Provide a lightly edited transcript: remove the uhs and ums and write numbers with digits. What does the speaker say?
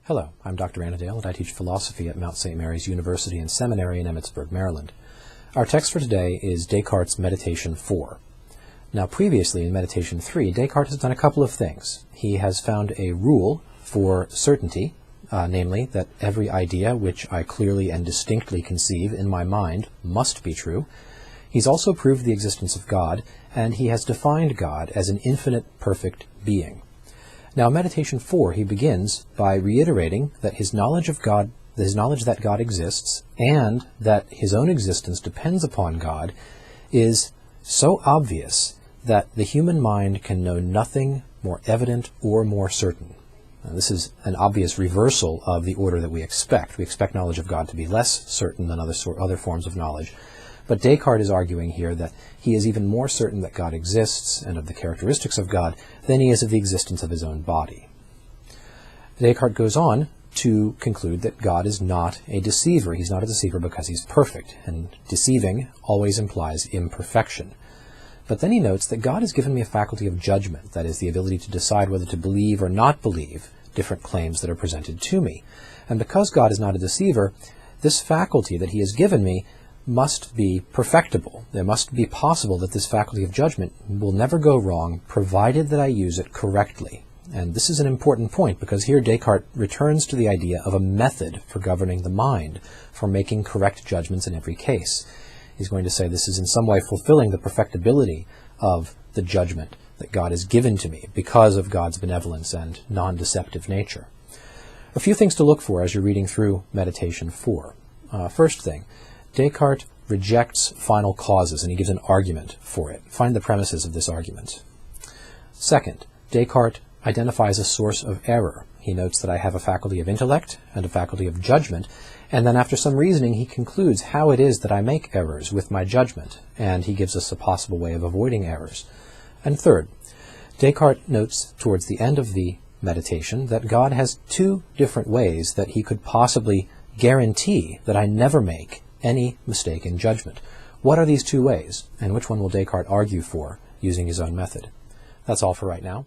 Hello, I'm Dr. Annadale, and I teach philosophy at Mount St. Mary's University and Seminary in Emmitsburg, Maryland. Our text for today is Descartes' Meditation 4. Now, previously in Meditation 3, Descartes has done a couple of things. He has found a rule for certainty, namely that every idea which I clearly and distinctly conceive in my mind must be true. He's also proved the existence of God, and he has defined God as an infinite, perfect being. Now, in Meditation 4, he begins by reiterating that his knowledge of God, his knowledge that God exists, and that his own existence depends upon God, is so obvious that the human mind can know nothing more evident or more certain. Now, this is an obvious reversal of the order that we expect. We expect knowledge of God to be less certain than other forms of knowledge. But Descartes is arguing here that he is even more certain that God exists and of the characteristics of God than he is of the existence of his own body. Descartes goes on to conclude that God is not a deceiver. He's not a deceiver because he's perfect, and deceiving always implies imperfection. But then he notes that God has given me a faculty of judgment, that is, the ability to decide whether to believe or not believe different claims that are presented to me. And because God is not a deceiver, this faculty that he has given me must be perfectible. It must be possible that this faculty of judgment will never go wrong, provided that I use it correctly. And this is an important point, because here Descartes returns to the idea of a method for governing the mind, for making correct judgments in every case. He's going to say this is in some way fulfilling the perfectibility of the judgment that God has given to me because of God's benevolence and non-deceptive nature. A few things to look for as you're reading through Meditation 4. First thing, Descartes rejects final causes, and he gives an argument for it. Find the premises of this argument. Second, Descartes identifies a source of error. He notes that I have a faculty of intellect and a faculty of judgment, and then after some reasoning he concludes how it is that I make errors with my judgment, and he gives us a possible way of avoiding errors. And third, Descartes notes towards the end of the meditation that God has two different ways that he could possibly guarantee that I never make any mistake in judgment. What are these two ways, and which one will Descartes argue for using his own method? That's all for right now.